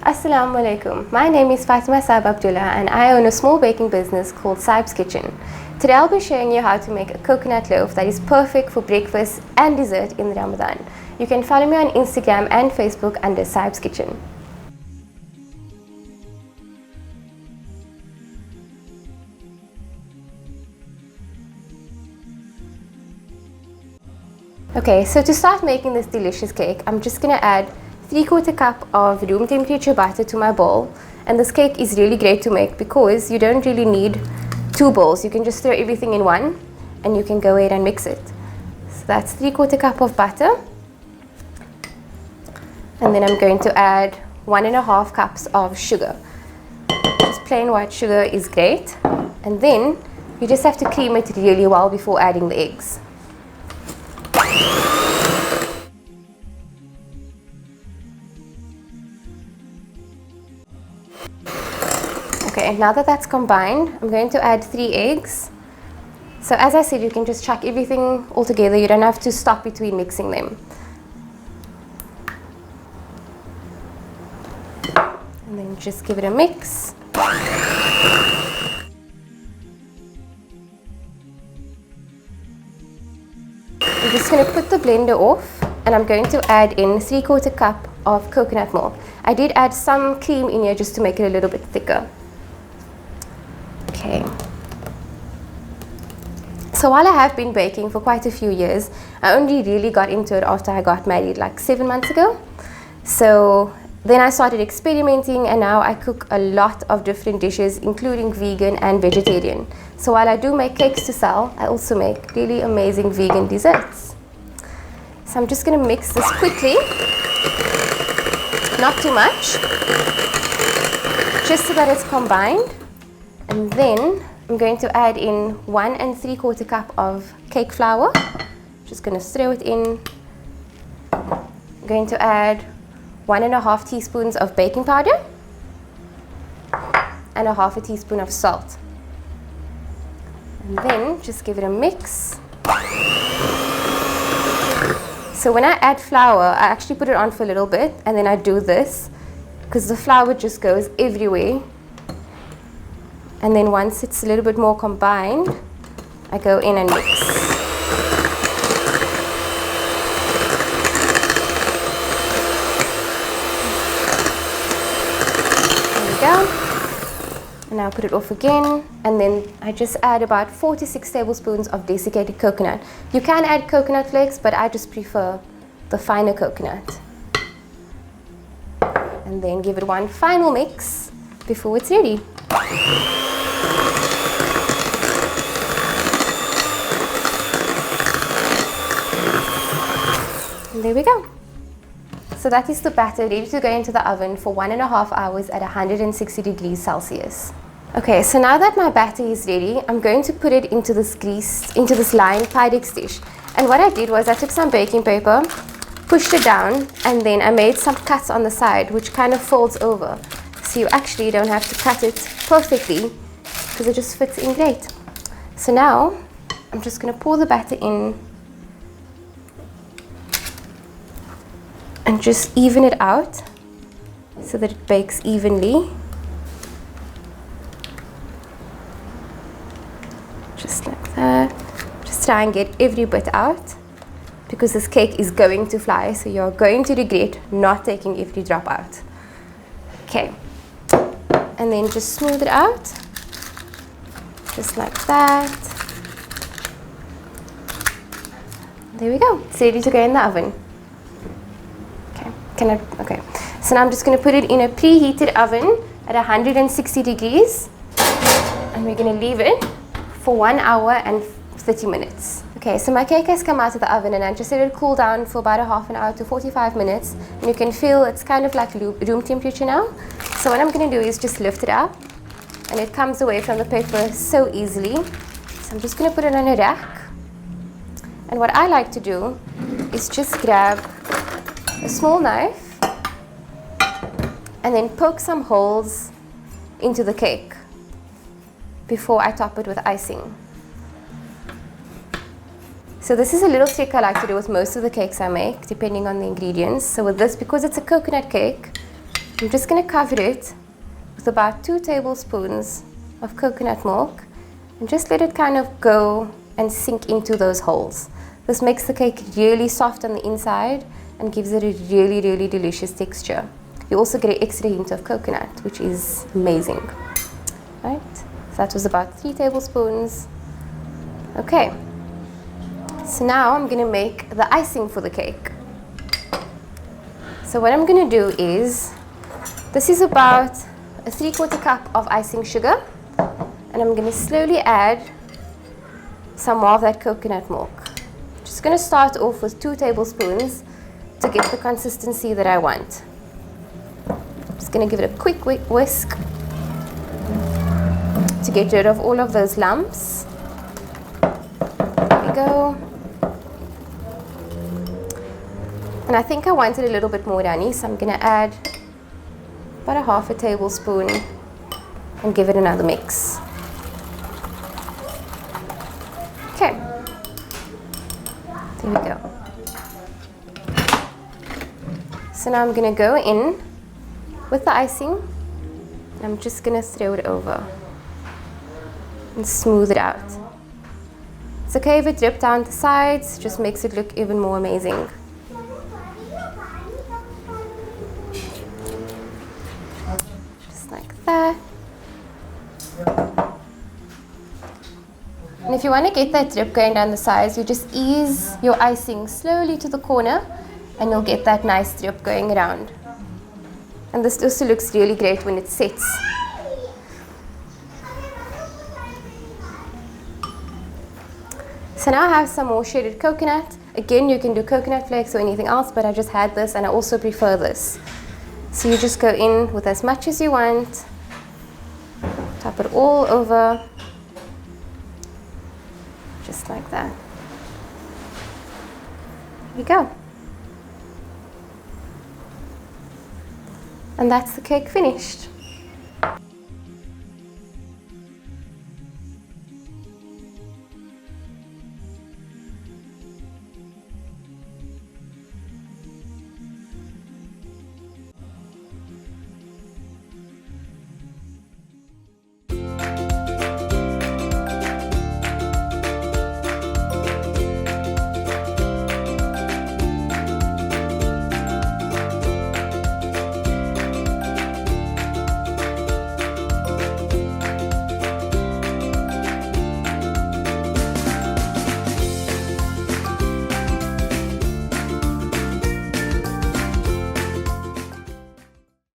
Assalamu alaikum. My name is Fatima Saab Abdullah and I own a small baking business called Saib's Kitchen. Today I'll be showing you how to make a coconut loaf that is perfect for breakfast and dessert in Ramadan. You can follow me on Instagram and Facebook under Saib's Kitchen. Okay, so to start making this delicious cake, I'm just going to add 3/4 cup of room temperature butter to my bowl. And this cake is really great to make because you don't really need 2 bowls. You can just throw everything in one and you can go ahead and mix it. So that's 3/4 cup of butter. And then I'm going to add 1.5 cups of sugar. Just plain white sugar is great. And then you just have to cream it really well before adding the eggs. Okay, now that that's combined, I'm going to add 3 eggs. So as I said, you can just chuck everything all together. You don't have to stop between mixing them. And then just give it a mix. I'm just going to put the blender off and I'm going to add in 3/4 cup of coconut milk. I did add some cream in here just to make it a little bit thicker. Okay. So while I have been baking for quite a few years, I only really got into it after I got married like 7 months ago. So then I started experimenting and now I cook a lot of different dishes including vegan and vegetarian. So while I do make cakes to sell, I also make really amazing vegan desserts. So I'm just going to mix this quickly, not too much, just so that it's combined. And then I'm going to add in 1 3/4 cup of cake flour. Just going to throw it in. I'm going to add 1.5 teaspoons of baking powder and 1/2 teaspoon of salt. And then just give it a mix. So when I add flour, I actually put it on for a little bit and then I do this because the flour just goes everywhere. And then once it's a little bit more combined, I go in and mix. There we go. And now put it off again. And then I just add about 4 to 6 tablespoons of desiccated coconut. You can add coconut flakes, but I just prefer the finer coconut. And then give it one final mix before it's ready. And there we go. So that is the batter ready to go into the oven for 1.5 hours at 160 degrees Celsius. Okay, so now that my batter is ready, I'm going to put it into this lined Pyrex dish. And what I did was I took some baking paper, pushed it down, and then I made some cuts on the side, which kind of folds over. So you actually don't have to cut it perfectly because it just fits in great. So now I'm just going to pour the batter in and just even it out so that it bakes evenly. Just like that. Just try and get every bit out because this cake is going to fly, so you're going to regret not taking every drop out. Okay. And then just smooth it out, just like that. There we go. It's ready to go in the oven. Okay. So now I'm just going to put it in a preheated oven at 160 degrees, and we're going to leave it for 1 hour and 30 minutes. Okay, so my cake has come out of the oven and I just let it cool down for about 1/2 hour to 45 minutes. And you can feel it's kind of like room temperature now. So what I'm going to do is just lift it up and it comes away from the paper so easily. So I'm just going to put it on a rack. And what I like to do is just grab a small knife and then poke some holes into the cake before I top it with icing. So this is a little trick I like to do with most of the cakes I make, depending on the ingredients. So with this, because it's a coconut cake, I'm just going to cover it with about 2 tablespoons of coconut milk and just let it kind of go and sink into those holes. This makes the cake really soft on the inside and gives it a really, really delicious texture. You also get an extra hint of coconut, which is amazing. Right? So that was about 3 tablespoons. Okay. So now I'm going to make the icing for the cake. So what I'm going to do is, this is about a 3/4 cup of icing sugar, and I'm going to slowly add some more of that coconut milk. Just going to start off with 2 tablespoons to get the consistency that I want. Just going to give it a quick whisk to get rid of all of those lumps. There we go. And I think I want it a little bit more runny, so I'm going to add about a 1/2 tablespoon and give it another mix. Okay, there we go. So now I'm going to go in with the icing. I'm just going to throw it over and smooth it out. It's okay if it drips down the sides, just makes it look even more amazing. Just like that. And if you want to get that drip going down the sides, you just ease your icing slowly to the corner and you'll get that nice drip going around. And this also looks really great when it sets. So now I have some more shredded coconut. Again, you can do coconut flakes or anything else, but I just had this and I also prefer this. So you just go in with as much as you want, tap it all over, just like that. There we go. And that's the cake finished.